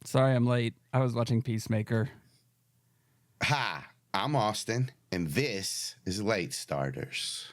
Sorry I'm late. I was watching Peacemaker. Hi, I'm Austin, and this is Late Starters.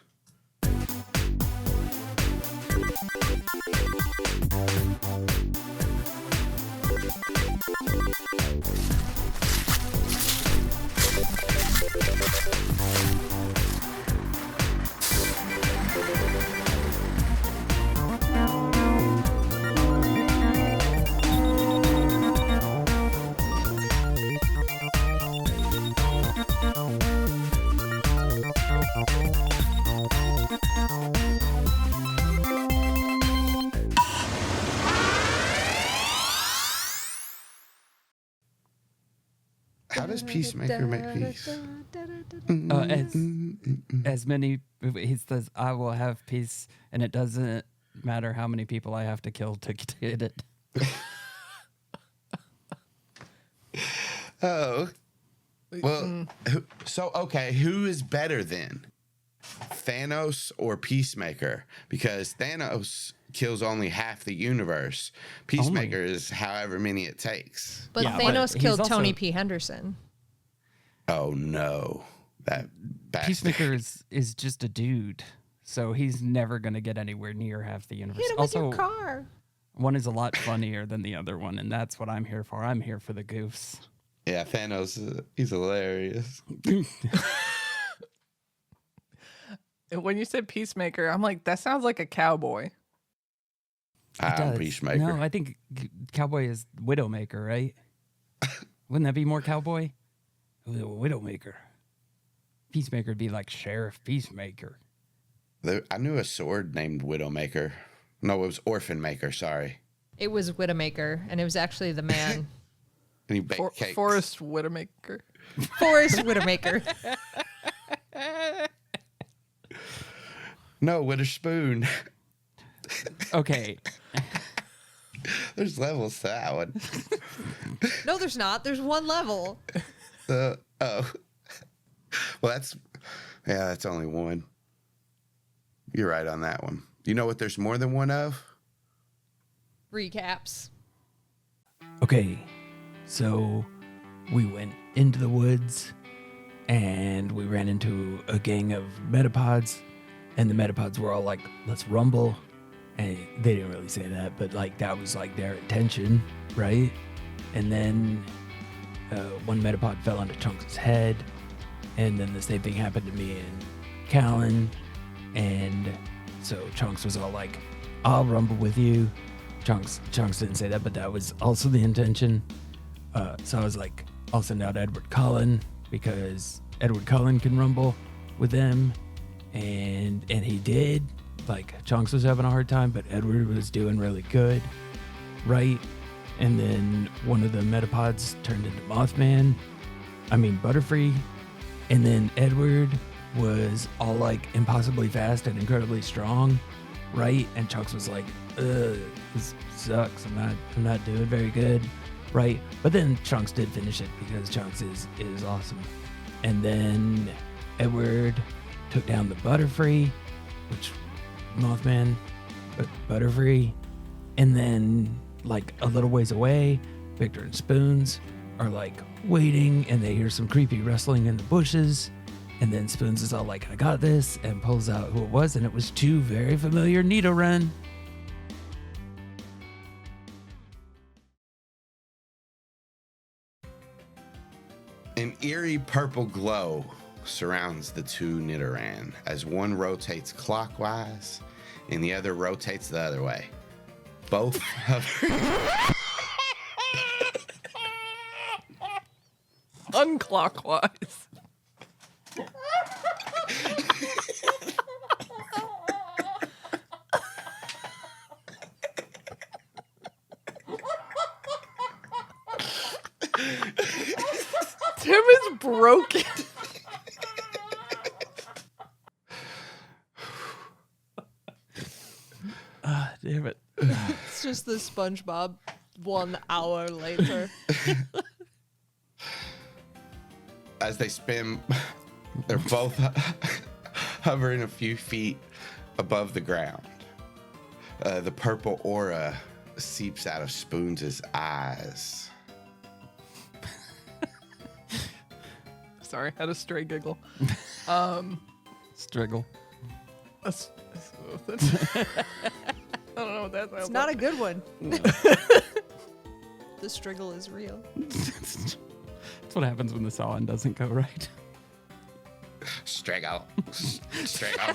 How does Peacemaker make peace? As many, he says, I will have peace, and it doesn't matter how many people I have to kill to get it. Oh. Well, okay, who is better then? Thanos or Peacemaker? Because Thanos kills only half the universe. Peacemaker is however many it takes. But Yeah, Thanos but killed he's Tony also- P. Henderson. Oh no. That bastard. Peacemaker is just a dude, so he's never going to get anywhere near half the universe. Hit him Also, with your car. one is a lot funnier than the other one, and that's what I'm here for. I'm here for the goofs. Yeah, Thanos, he's hilarious. When you said Peacemaker, I'm like, that sounds like a cowboy. I'm does. Peacemaker. No, I think Cowboy is Widowmaker, right? Wouldn't that be more Cowboy? Widowmaker. Peacemaker would be like Sheriff Peacemaker. I knew a sword named Widowmaker. No, it was Orphan Maker, sorry. It was Widowmaker, and it was actually the man. And he baked cakes. Forrest Whitaker. Forrest Widowmaker. No, with a spoon. Okay. There's levels to that one. No, there's not. There's one level. Oh. Well, that's only one. You're right on that one. You know what there's more than one of? Recaps. Okay, so we went into the woods and we ran into a gang of metapods, and the metapods were all like, let's rumble. And they didn't really say that, but like that was like their intention, right? And then one metapod fell onto Chunks' head, and then the same thing happened to me and Calynn, and so Chunks was all like, I'll rumble with you. Chunks didn't say that, but that was also the intention. So I was like, I'll send out Edward Cullen, because Edward Cullen can rumble with them, and he did. Like, Chunks was having a hard time, but Edward was doing really good, right? And then one of the metapods turned into Butterfree, and then Edward was all like impossibly fast and incredibly strong, right? And Chunks was like, this sucks. I'm not doing very good, right? But then Chunks did finish it because Chunks is awesome. And then Edward took down the Butterfree, which Mothman, but Butterfree. And then like a little ways away, Victor and Spoons are like waiting, and they hear some creepy rustling in the bushes. And then Spoons is all like, I got this, and pulls out who it was, and it was two very familiar Nidoran. An eerie purple glow surrounds the two Nidoran as one rotates clockwise and the other rotates the other way. Both hover. Unclockwise. Tim is broken. Damn it. It's just the SpongeBob 1 hour later. As they spin, they're both hovering a few feet above the ground. The purple aura seeps out of Spoons' eyes. Sorry, had a stray giggle. Striggle. I don't know what that sounds It's not a like. good one. The striggle is real. That's what happens when the sawing doesn't go right. Straggle. Straggle.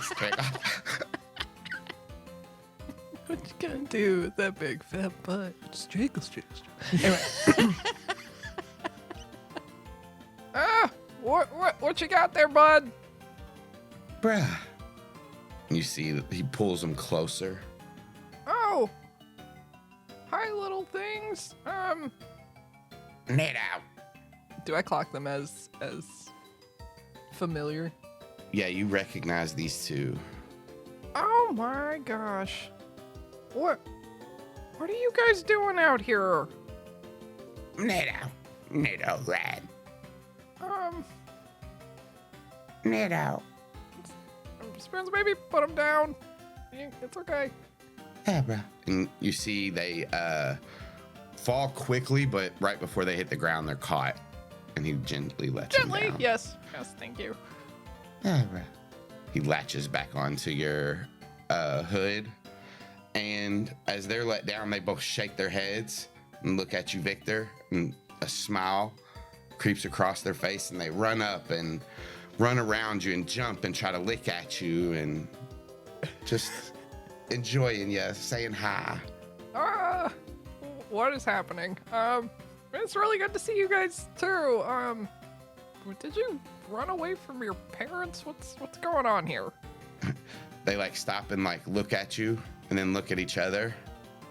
What you gonna do with that big fat butt? Striggle. Anyway. What you got there, bud? Bruh. You see that he pulls him closer. Oh. Hi, little things. Nido. Do I clock them as familiar? Yeah, you recognize these two. Oh my gosh. What are you guys doing out here? Nidoran. Nido. Spence, maybe put them down. It's okay. Yeah, bruh. And you see they fall quickly, but right before they hit the ground, they're caught. And he gently lets them down. Yes, thank you. Yeah, bruh. He latches back onto your hood. And as they're let down, they both shake their heads and look at you, Victor. And a smile creeps across their face, and they run up and run around you and jump and try to lick at you and just enjoying you, saying hi. What is happening? It's really good to see you guys too. Did you run away from your parents? What's going on here? They like stop and like look at you and then look at each other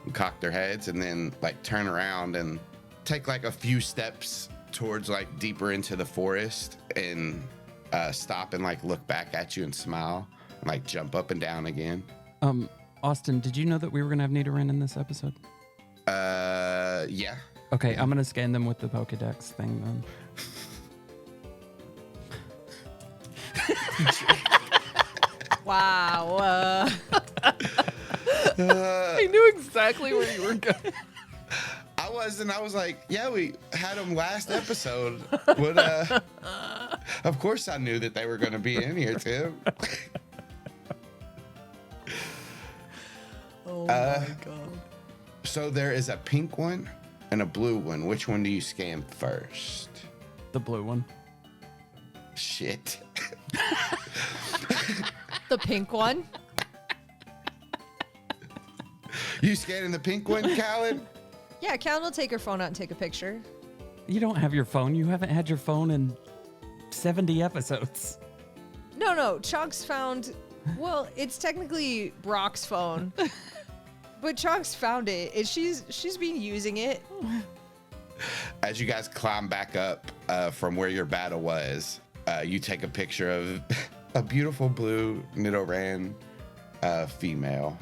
and cock their heads and then like turn around and take like a few steps towards like deeper into the forest and stop and like look back at you and smile and like jump up and down again. Austin, did you know that we were going to have Nidoran in this episode? Yeah. Okay, I'm going to scan them with the Pokedex thing then. Wow. I knew exactly where you were going. I was like, yeah, we had them last episode. But, of course I knew that they were going to be in here, Tim. Oh my god. So there is a pink one and a blue one. Which one do you scan first? The blue one. Shit. The pink one. You scanning the pink one, Calynn? Yeah, Calynn will take her phone out and take a picture. You don't have your phone. You haven't had your phone in 70 episodes. No, Chunks found. Well, it's technically Brock's phone, but Chunks found it, and she's been using it. As you guys climb back up from where your battle was, you take a picture of a beautiful blue Nidoran female.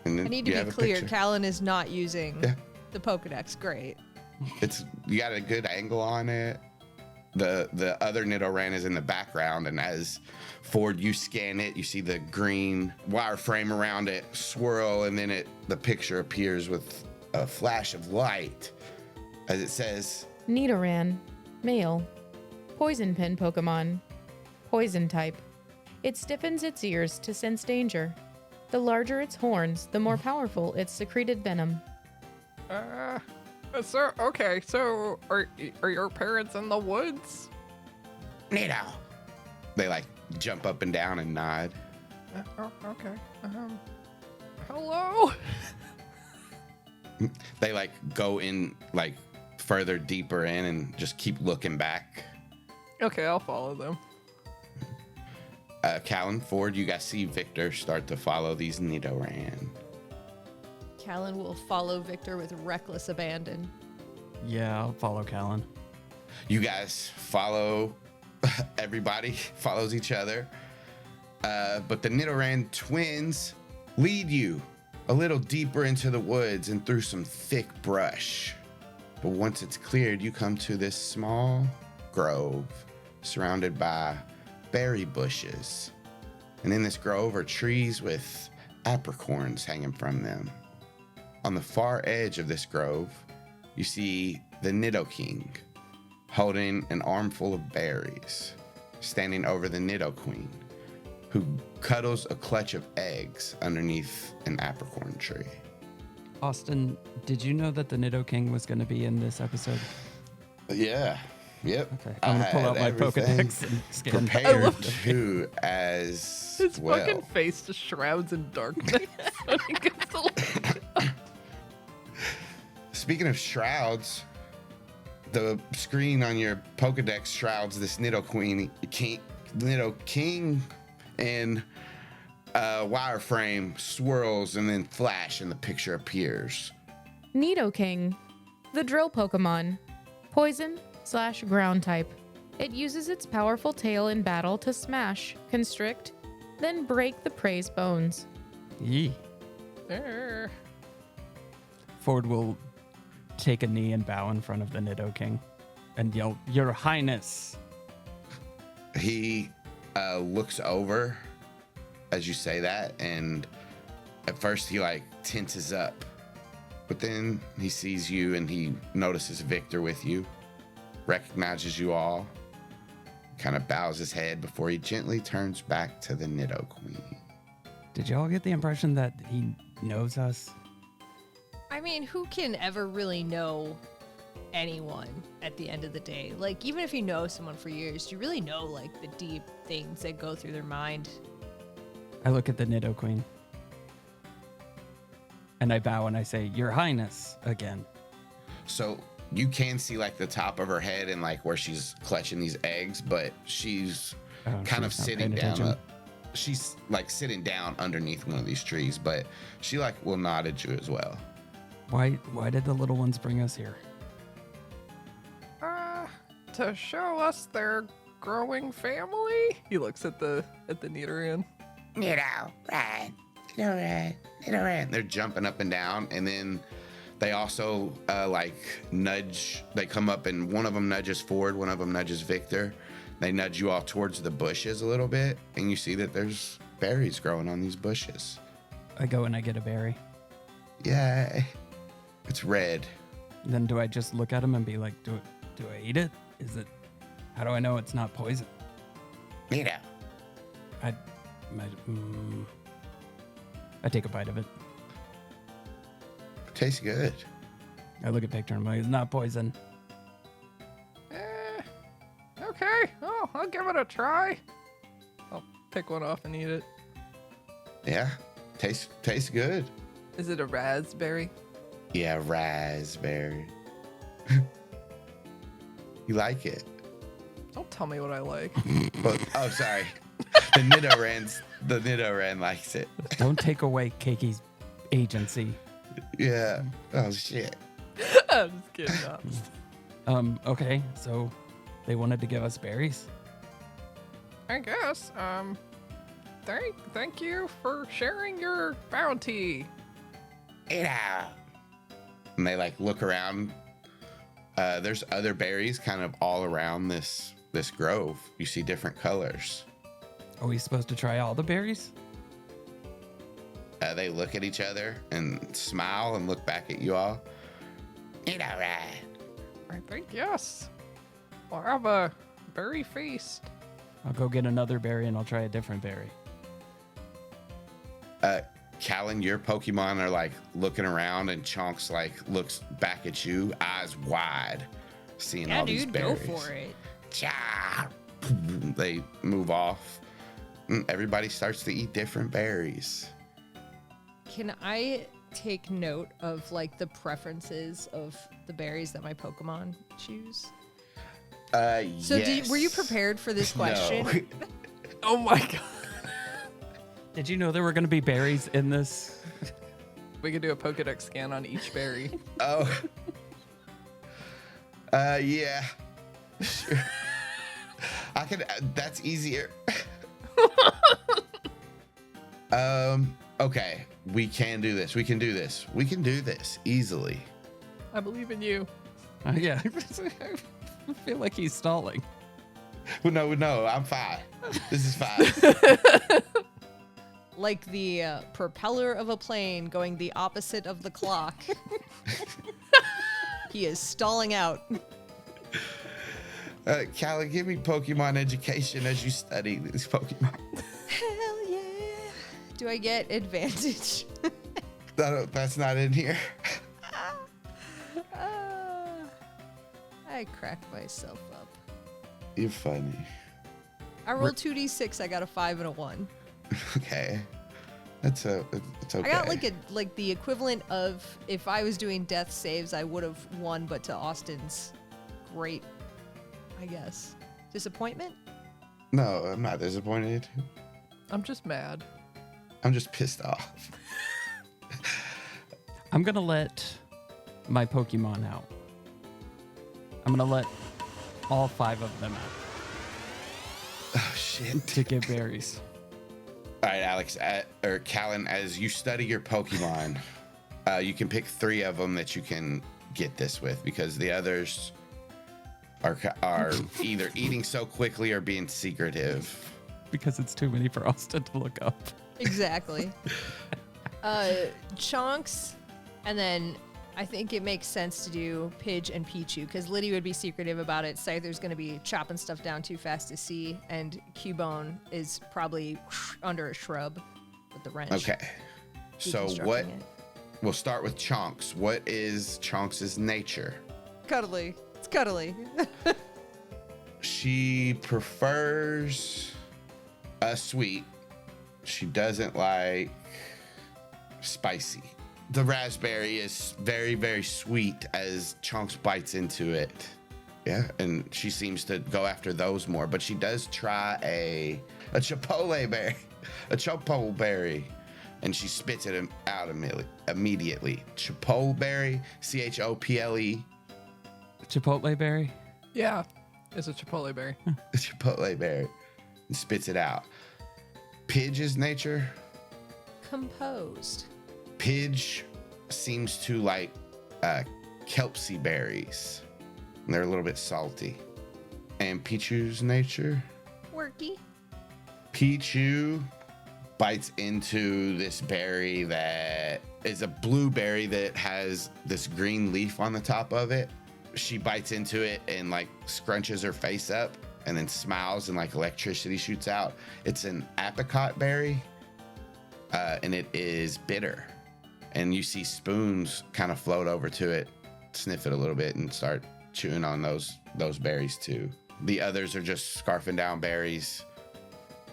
And then I need to you be have a clear. picture. Calynn is not using Yeah. the Pokedex. Great. You got a good angle on it. The other Nidoran is in the background, and as Ford, you scan it, you see the green wireframe around it swirl, and then the picture appears with a flash of light as it says, Nidoran, male, poison pen Pokemon, poison type. It stiffens its ears to sense danger. The larger its horns, the more powerful its secreted venom. So are your parents in the woods? Nido. They like jump up and down and nod. Okay. Hello? They like go in like further deeper in and just keep looking back. Okay, I'll follow them. Calynn, Ford, you guys see Victor start to follow these Nidoran. Calynn will follow Victor with reckless abandon. Yeah, I'll follow Calynn. You guys follow, everybody follows each other. But the Nidoran twins lead you a little deeper into the woods and through some thick brush. But once it's cleared, you come to this small grove surrounded by berry bushes. And in this grove are trees with apricorns hanging from them. On the far edge of this grove, you see the Nidoking, holding an armful of berries, standing over the Nido-Queen, who cuddles a clutch of eggs underneath an apricorn tree. Austin, did you know that the Nido-King was going to be in this episode? Yeah. Yep. Okay. I'm going to pull out my Pokedex and scan. Prepared to as His well. fucking face just shrouds in darkness when he gets to look. Speaking of shrouds, the screen on your Pokedex shrouds this Nido-King and wireframe swirls and then flash and the picture appears. Nido-King, the drill Pokemon. Poison/ground type. It uses its powerful tail in battle to smash, constrict, then break the prey's bones. Yee. Err. Ford will take a knee and bow in front of the Nido-King and yell, "Your Highness." He looks over as you say that, and at first he like tenses up, but then he sees you and he notices Victor with you, recognizes you all, kind of bows his head before he gently turns back to the Nido-Queen. Did y'all get the impression that he knows us? I mean, who can ever really know anyone at the end of the day? Like, even if you know someone for years, do you really know, like, the deep things that go through their mind? I look at the Nido-Queen and I bow and I say, "Your Highness," again. So you can see like the top of her head and like where she's clutching these eggs, but she's kind of she's not sitting paying down. attention. She's like sitting down underneath one of these trees, but she like will nod at you as well. Why did the little ones bring us here? To show us their growing family. He looks at the Nidoran. Nidoran. They're jumping up and down, and then they also like nudge. They come up, and one of them nudges forward, one of them nudges Victor. They nudge you all towards the bushes a little bit, and you see that there's berries growing on these bushes. I go and I get a berry. Yay! It's red. Then do I just look at him and be like, do I eat it? Is it? How do I know it's not poison? Nido. I take a bite of it. Tastes good. I look at Victor and I'm like, "It's not poison." Okay. Oh, I'll give it a try. I'll pick one off and eat it. Yeah. Tastes good. Is it a raspberry? Yeah, raspberry. You like it? Don't tell me what I like. But, oh, sorry. The Nidoran likes it. Don't take away Kaycie's agency. Yeah. Oh shit. I'm just kidding. No. Okay, so they wanted to give us berries. I guess. Thank you for sharing your bounty. And they like look around. There's other berries kind of all around this grove. You see different colors. Are we supposed to try all the berries? They look at each other and smile and look back at you all. Nidoran. I think yes. We'll have a berry feast. I'll go get another berry and I'll try a different berry. Calynn, your Pokemon are like looking around, and Chonks like looks back at you, eyes wide, seeing Yeah, all these dude, go berries. for it. Cha! They move off. Everybody starts to eat different berries. Can I take note of, like, the preferences of the berries that my Pokemon choose? So Yes. were you prepared for this question? No. Oh my god. Did you know there were going to be berries in this? We could do a Pokedex scan on each berry. Oh. Yeah. Sure. I could. That's easier. Okay. We can do this. We can do this. We can do this easily. I believe in you. Yeah. I feel like he's stalling. Well, no. I'm fine. This is fine. Like the propeller of a plane going the opposite of the clock. He is stalling out. Calynn, give me Pokemon education as you study these Pokemon. Hell yeah. Do I get advantage? That's not in here. I cracked myself up. You're funny. I rolled 2d6. I got a 5 and a 1. Okay. It's okay. I got like the equivalent of if I was doing death saves, I would have won, but to Austin's great, I guess, disappointment. No, I'm not disappointed. I'm just mad. I'm just pissed off. I'm going to let my Pokemon out. I'm going to let all 5 of them out Oh, shit. to get berries. All right, Alex, or Calynn, as you study your Pokemon, you can pick 3 of them that you can get this with because the others are either eating so quickly or being secretive. Because it's too many for Austin to look up. Exactly. Chonks, and then I think it makes sense to do Pidge and Pichu because Liddy would be secretive about it. Scyther's going to be chopping stuff down too fast to see, and Cubone is probably under a shrub with the wrench. Okay. So deconstructing it. we'll start with Chonks. What is Chonks' nature? Cuddly. It's cuddly. She prefers sweet. She doesn't like spicy. The raspberry is very, very sweet as Chonks bites into it. Yeah, and she seems to go after those more, but she does try a chipotle berry, a chopo berry, and she spits it out immediately. Chipotle berry, Chople. Chipotle berry? Yeah, it's a Chipotle berry. Chipotle berry, and spits it out. Pidge's nature. Composed. Pidge seems to like kelpsie berries. And they're a little bit salty. And Pichu's nature. Worky. Pichu bites into this berry that is a blueberry that has this green leaf on the top of it. She bites into it and like scrunches her face up and then smiles and like electricity shoots out. It's an apricot berry. And it is bitter. And you see spoons kind of float over to it, sniff it a little bit, and start chewing on those berries too. The others are just scarfing down berries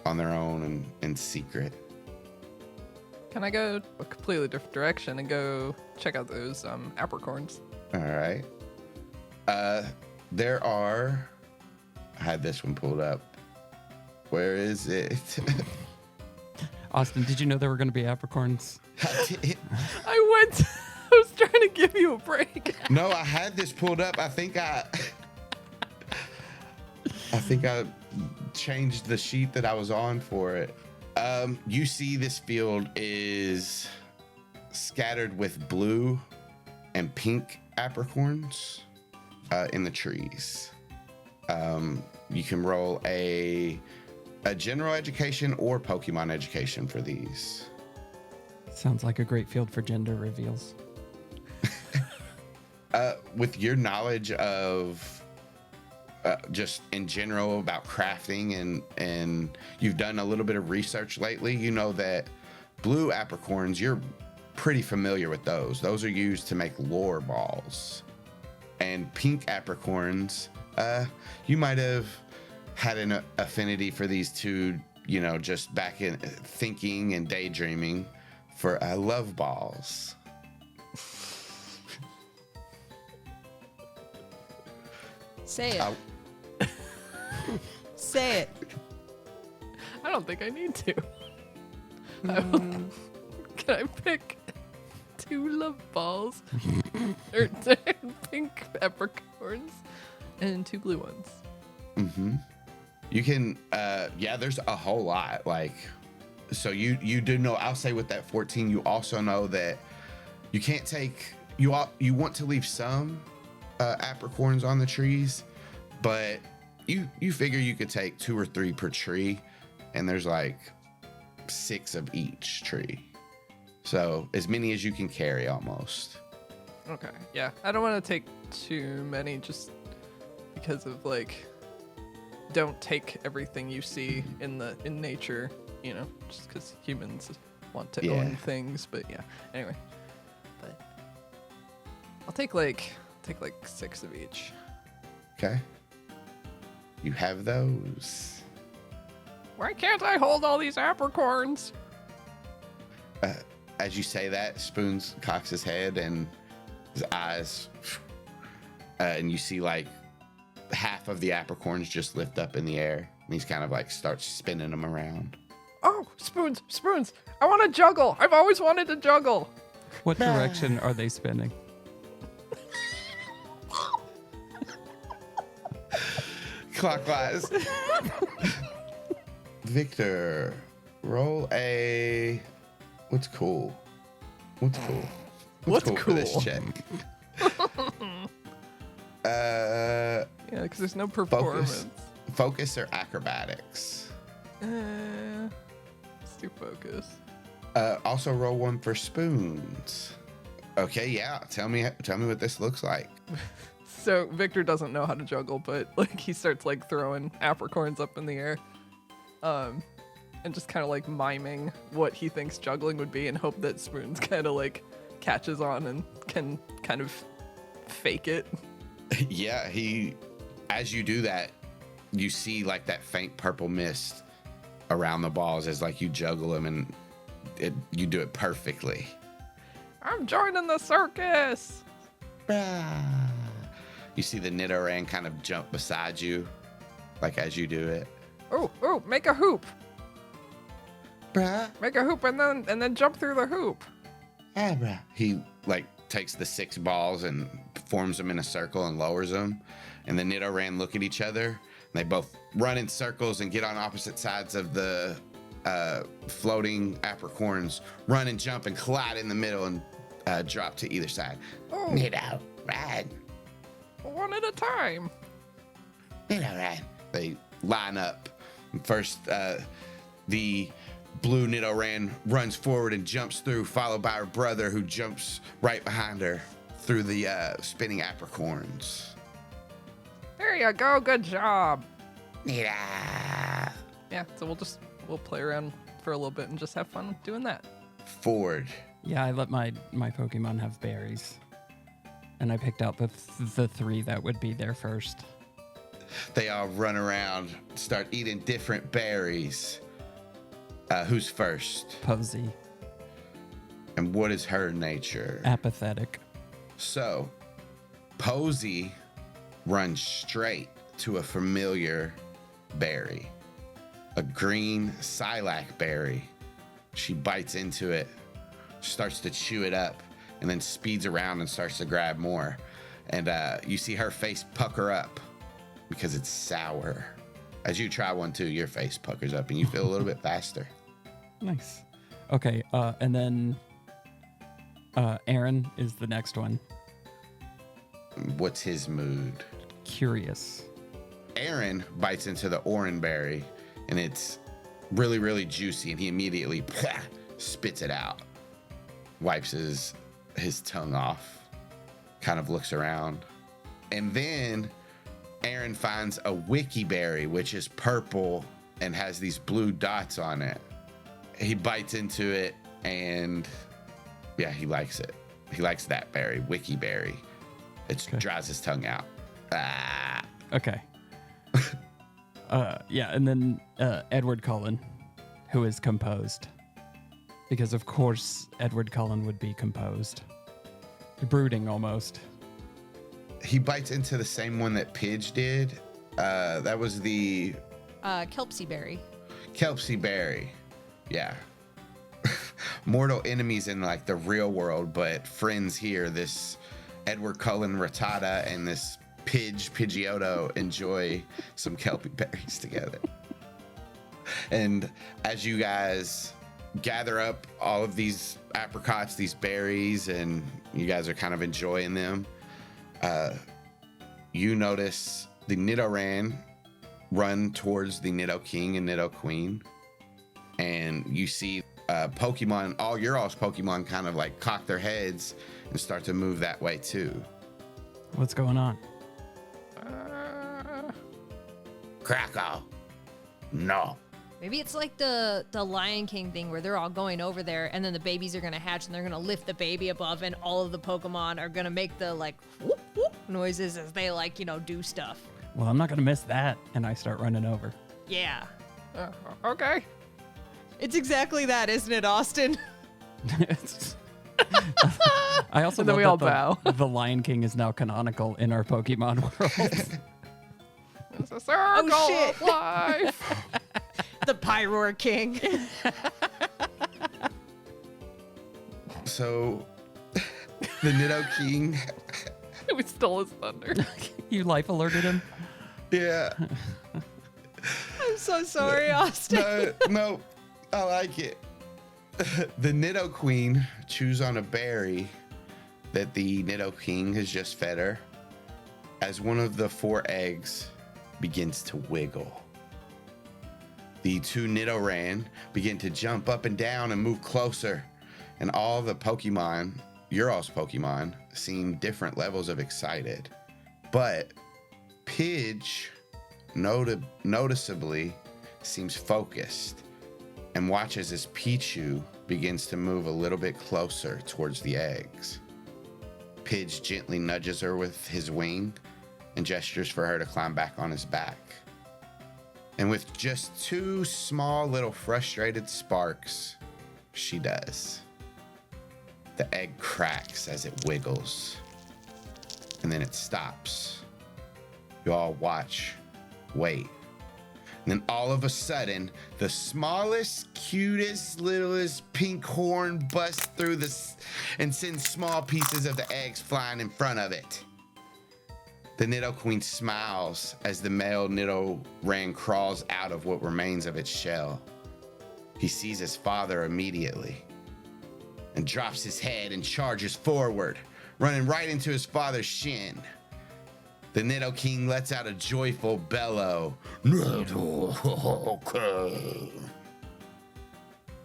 on their own and in secret. Can I go a completely different direction and go check out those apricorns? All right. There are. I had this one pulled up. Where is it? Austin, did you know there were going to be apricorns? I was trying to give you a break. No, I had this pulled up. I think I changed the sheet that I was on for it. You see this field is scattered with blue and pink apricorns in the trees. You can roll a general education or Pokemon education for these. Sounds like a great field for gender reveals. With your knowledge of just in general about crafting and you've done a little bit of research lately, you know that blue apricorns, you're pretty familiar with those. Those are used to make lore balls. And pink apricorns, you might have had an affinity for these two, you know, just back in thinking and daydreaming for love balls. Say it. Say it. I don't think I need to. Can I pick 2 love balls? Or 10 pink peppercorns and 2 blue ones? Mm-hmm. You can, there's a whole lot. Like, so you do know, I'll say with that 14, you also know that you can't take, you want to leave some apricorns on the trees, but you figure you could take 2 or 3 per tree, and there's like 6 of each tree. So as many as you can carry almost. Okay, yeah. I don't want to take too many just because of like don't take everything you see in nature, you know, just because humans want to own things. But yeah, anyway. But I'll take like 6 of each. Okay. You have those. Why can't I hold all these apricorns? As you say that, Spoons cocks his head and his eyes, and you see like half of the apricorns just lift up in the air. And he's kind of like starts spinning them around. Oh, Spoons! I want to juggle. I've always wanted to juggle. What direction are they spinning? Clockwise. Victor, roll a. What's cool? What's cool for this check? Yeah, because there's no performance. Focus or acrobatics? Let's do focus. Also roll one for Spoons. Okay, yeah. Tell me what this looks like. So Victor doesn't know how to juggle, but like he starts like throwing apricorns up in the air, and just kind of like miming what he thinks juggling would be, and hope that Spoons kind of like catches on and can kind of fake it. Yeah, as you do that, you see like that faint purple mist around the balls as like you juggle them, and you do it perfectly. I'm joining the circus. You see the Nidoran kind of jump beside you, like as you do it. Oh, make a hoop. Bruh. Make a hoop and then jump through the hoop. Bruh. He like takes the 6 balls and forms them in a circle and lowers them. And the Nidoran look at each other. And they both run in circles and get on opposite sides of the floating apricorns, run and jump and collide in the middle and drop to either side. Oh. Nidoran. One at a time. Nidoran. They line up. First, the blue Nidoran runs forward and jumps through, followed by her brother, who jumps right behind her through the spinning apricorns. There you go. Good job. Nida. Yeah, so we'll play around for a little bit and just have fun doing that. Ford. Yeah, I let my Pokemon have berries. And I picked out the 3 that would be there first. They all run around, start eating different berries. Who's first? Posey. And what is her nature? Apathetic. So, Posey runs straight to a familiar berry. A green Silac berry. She bites into it, starts to chew it up, and then speeds around and starts to grab more. And you see her face pucker up because it's sour. As you try one too, your face puckers up and you feel a little bit faster. Nice. Okay, and then Aaron is the next one. What's his mood? Curious. Aaron bites into the orange berry, and it's really, really juicy, and he immediately spits it out. Wipes his tongue off, kind of looks around. And then Aaron finds a wiki berry, which is purple and has these blue dots on it. He bites into it, and yeah, he likes it. He likes that berry, wiki berry. It dries his tongue out. Ah. Okay. Yeah, and then Edward Cullen, who is composed. Because of course Edward Cullen would be composed. Brooding almost. He bites into the same one that Pidge did. That was the Kelpsie berry. Kelpsie berry. Yeah. Mortal enemies in like the real world, but friends here. This Edward Cullen Rattata and this Pidgeotto enjoy some Kelpie berries together. And as you guys gather up all of these apricots, these berries, and you guys are kind of enjoying them, you notice the Nidoran run towards the Nidoking and Nidoqueen, and you see Pokemon, all your all's Pokemon kind of like cock their heads and start to move that way too. What's going on? Krakow. No. Maybe it's like the Lion King thing where they're all going over there and then the babies are going to hatch and they're going to lift the baby above and all of the Pokemon are going to make the like whoop whoop noises as they like, do stuff. Well, I'm not going to miss that. And I start running over. Yeah. Okay. It's exactly that, isn't it, Austin? I also And then love we that all bow. The Lion King is now canonical in our Pokemon world. It's a circle shit. of life. The Pyroar King. So, the Nido-King. We stole his thunder. You life alerted him? Yeah. I'm so sorry, Austin. No, I like it. The Nido-Queen chews on a berry that the Nido-King has just fed her as one of the 4 eggs begins to wiggle. The 2 Nidoran begin to jump up and down and move closer, and all the Pokemon, your all's Pokemon, seem different levels of excited. But Pidge noticeably seems focused and watches as Pichu begins to move a little bit closer towards the eggs. Pidge gently nudges her with his wing and gestures for her to climb back on his back. And with just 2 small little frustrated sparks, she does. The egg cracks as it wiggles, and then it stops. You all watch, wait. And then all of a sudden, the smallest, cutest, littlest pink horn busts through and sends small pieces of the eggs flying in front of it. The Nido-Queen smiles as the male Nidoran crawls out of what remains of its shell. He sees his father immediately and drops his head and charges forward, running right into his father's shin. The Nido-King lets out a joyful bellow.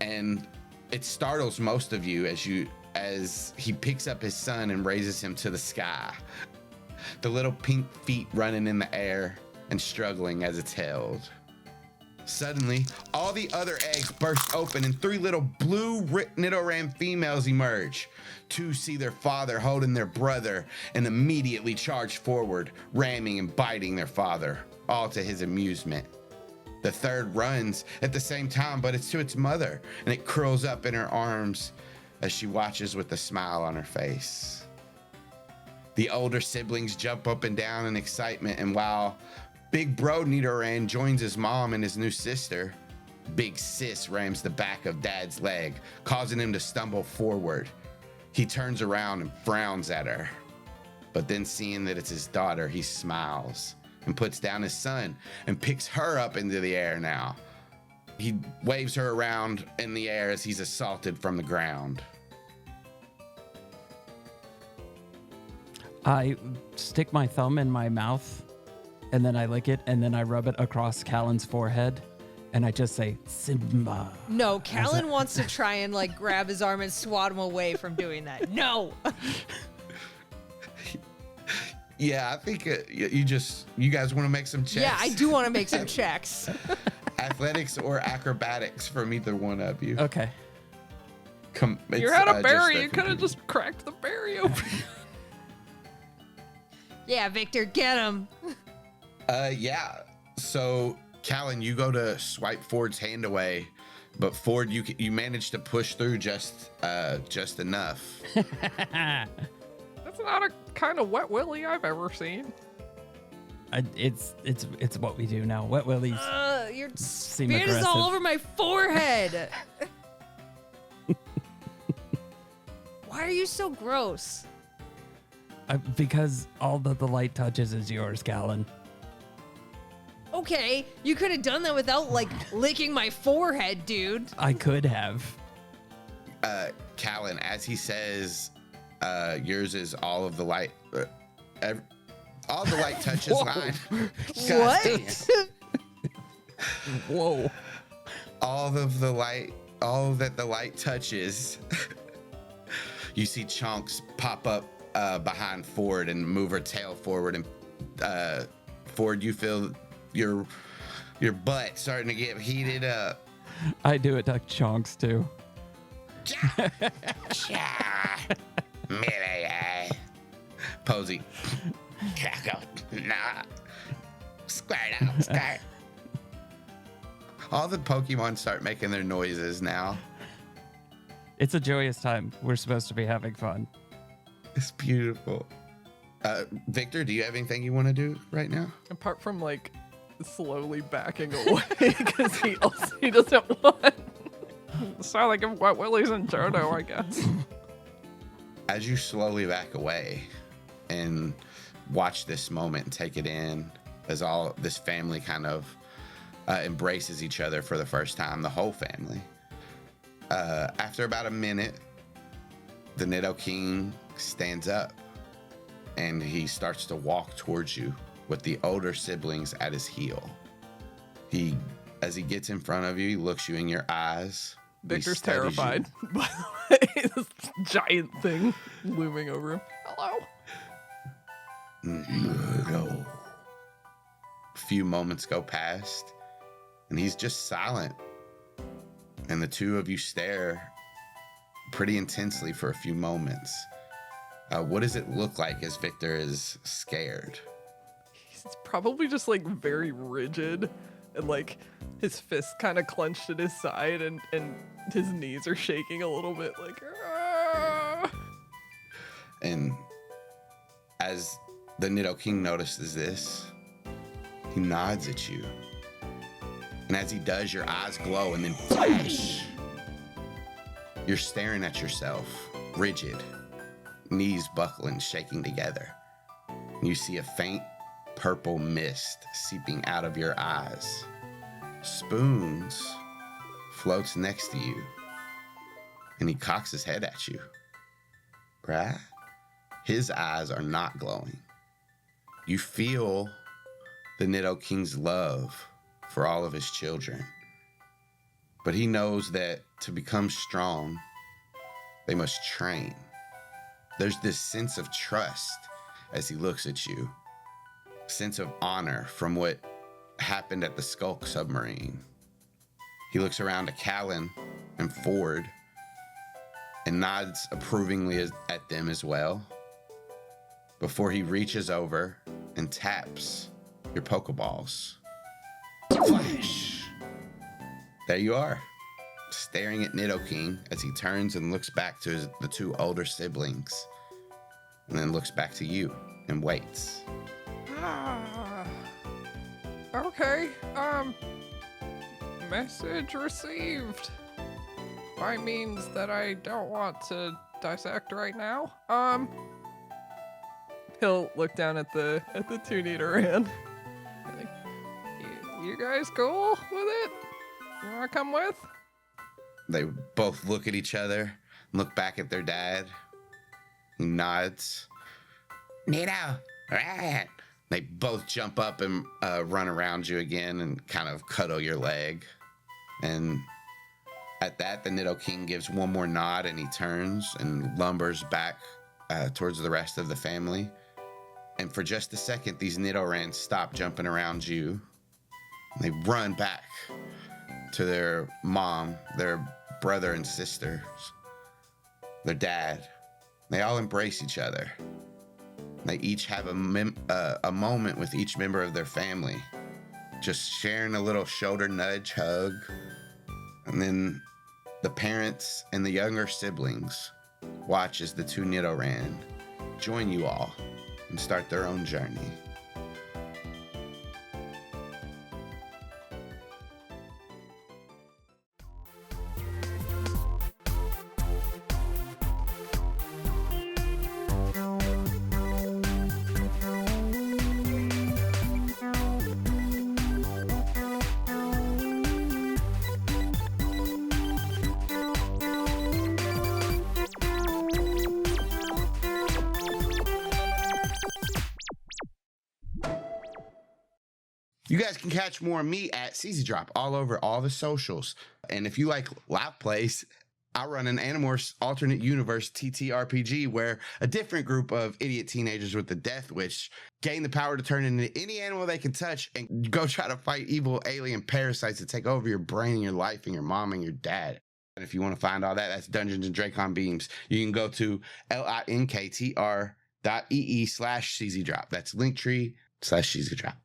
And it startles most of you as he picks up his son and raises him to the sky. The little pink feet running in the air and struggling as it's held. Suddenly, all the other eggs burst open and 3 little blue Nidoran females emerge. 2 see their father holding their brother and immediately charge forward, ramming and biting their father, all to his amusement. The 3rd runs at the same time, but it's to its mother, and it curls up in her arms as she watches with a smile on her face. The older siblings jump up and down in excitement, and while Big Bro Nidoran joins his mom and his new sister, Big Sis rams the back of Dad's leg, causing him to stumble forward. He turns around and frowns at her, but then seeing that it's his daughter, he smiles and puts down his son and picks her up into the air now. He waves her around in the air as he's assaulted from the ground. I stick my thumb in my mouth, and then I lick it, and then I rub it across Calyn's forehead, and I just say, Simba. No, Calynn wants to try and like grab his arm and swat him away from doing that. No. Yeah, I think you guys want to make some checks. Yeah, I do want to make some checks. Athletics or acrobatics from either one of you. Okay. You had a berry. You could have just cracked the berry open. Yeah, Victor, get him. Yeah. So, Calynn, you go to swipe Ford's hand away, but Ford, you managed to push through just enough. That's not a kind of wet willy I've ever seen. It's what we do now. Wet willies. Your Seem spit is all aggressive. over my forehead. Why are you so gross? Because all that the light touches is yours, Calynn. Okay, you could have done that without like licking my forehead, dude. I could have. Calynn, as he says, yours is all of the light. All the light touches Whoa. mine. What? Whoa. All that the light touches. You see chunks pop up behind Ford and move her tail forward, and Ford, you feel your Your butt starting to get heated up. I do it to chonks too. Posey. Nah. Squirt out, squirt. All the Pokemon start making their noises now. It's a joyous time. We're supposed to be having fun. It's beautiful. Victor, do you have anything you want to do right now? Apart from like slowly backing away because he doesn't want. Sound like Wet Willie's and Jodo, I guess. As you slowly back away and watch this moment and take it in, as all this family kind of embraces each other for the first time, the whole family. After about a minute, the Nido-King stands up and he starts to walk towards you with the older siblings at his heel. As he gets in front of you, he looks you in your eyes. Victor's He studies you. terrified by the way, this giant thing looming over him. Hello. No. A few moments go past, and he's just silent. And the two of you stare pretty intensely for a few moments. What does it look like as Victor is scared? He's probably just like very rigid and like his fist kind of clenched at his side and his knees are shaking a little bit like "Ah." And as the Nido-King notices this, he nods at you. And as he does, your eyes glow and then flash. You're staring at yourself, rigid, knees buckling, shaking together. And you see a faint purple mist seeping out of your eyes. Spoons floats next to you. And he cocks his head at you. Right? His eyes are not glowing. You feel the Nido-King's love for all of his children. But he knows that to become strong, they must train. There's this sense of trust as he looks at you. Sense of honor from what happened at the Skulk submarine. He looks around at Calynn and Ford and nods approvingly at them as well before he reaches over and taps your Pokeballs. Flash! There you are, staring at Nido-King as he turns and looks back to the two older siblings and then looks back to you and waits. Okay, message received. By means that I don't want to dissect right now. He'll look down at the two Nidoran. Like, you guys cool with it? You wanna come with? They both look at each other and look back at their dad. He nods. Nido, right. They both jump up and run around you again and kind of cuddle your leg. And at that, the Nido-King gives one more nod and he turns and lumbers back towards the rest of the family. And for just a second, these Nidorans stop jumping around you. They run back to their mom, their brother and sisters, their dad. They all embrace each other. They each have a moment with each member of their family, just sharing a little shoulder nudge hug. And then the parents and the younger siblings watch as the two Nidoran join you all and start their own journey. You guys can catch more of me at CZ Drop all over all the socials. And if you like Loud Plays, I run an Animorphs alternate universe TTRPG where a different group of idiot teenagers with the Death Wish gain the power to turn into any animal they can touch and go try to fight evil alien parasites that take over your brain and your life and your mom and your dad. And if you want to find all that, that's Dungeons and Dracon Beams. You can go to linktr.ee/CZDrop. That's linktree/CZDrop.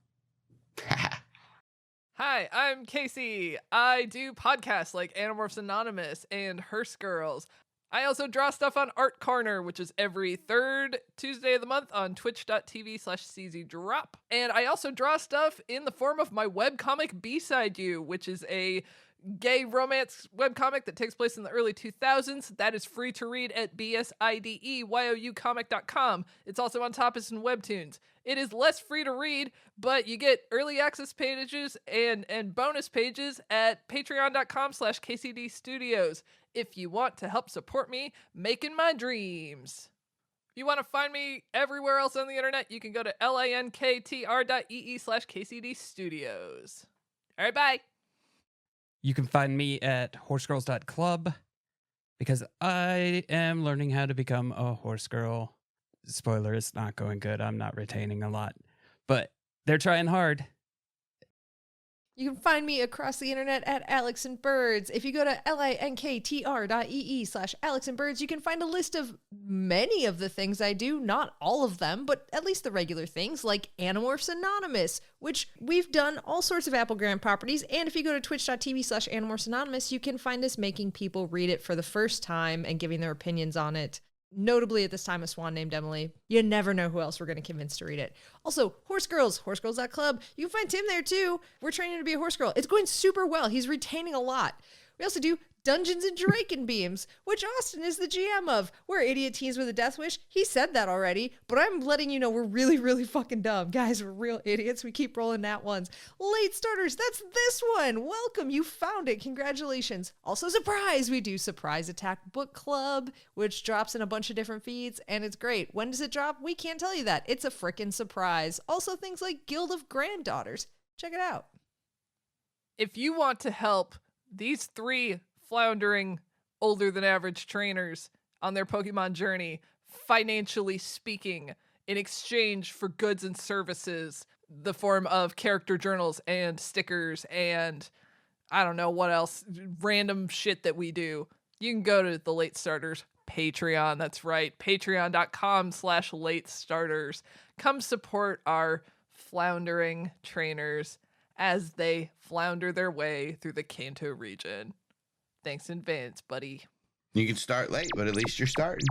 Hi, I'm Kaycie. I do podcasts like Animorphs Anonymous and Hearse Girls. I also draw stuff on Art Corner, which is every third Tuesday of the month on twitch.tv/CZDrop. And I also draw stuff in the form of my webcomic B-Side You, which is a gay romance webcomic that takes place in the early 2000s. That is free to read at bsideyoucomic.com. It's also on Tapas and Webtoons. It is less free to read, but you get early access pages and bonus pages at patreon.com/KCD Studios if you want to help support me making my dreams. If you want to find me everywhere else on the internet, you can go to linktr.ee/KCD Studios. All right, bye. You can find me at horsegirls.club because I am learning how to become a horse girl. Spoiler, it's not going good. I'm not retaining a lot, but they're trying hard. You can find me across the internet at Alex and Birds. If you go to linktr.ee/Alex and Birds, you can find a list of many of the things I do, not all of them, but at least the regular things like Animorphs Anonymous, which we've done all sorts of Apple Grant properties. And if you go to twitch.tv/Animorphs Anonymous, you can find us making people read it for the first time and giving their opinions on it. Notably at this time, a swan named Emily. You never know who else we're going to convince to read it. Also, Horse Girls, horsegirls.club. You can find Tim there too. We're training to be a horse girl. It's going super well. He's retaining a lot. We also do Dungeons and Dracon Beams, which Austin is the GM of. We're idiot teens with a death wish. He said that already, but I'm letting you know we're really, really fucking dumb. Guys, we're real idiots. We keep rolling nat ones. Late starters, that's this one. Welcome, you found it. Congratulations. Also, surprise, we do Surprise Attack Book Club, which drops in a bunch of different feeds, and it's great. When does it drop? We can't tell you that. It's a frickin' surprise. Also, things like Guild of Granddaughters. Check it out. If you want to help these three floundering older than average trainers on their Pokemon journey, financially speaking, in exchange for goods and services, the form of character journals and stickers and I don't know what else, random shit that we do, you can go to the Late Starters Patreon. That's right, patreon.com/late starters. Come support our floundering trainers as they flounder their way through the Kanto region. Thanks in advance, buddy. You can start late, but at least you're starting.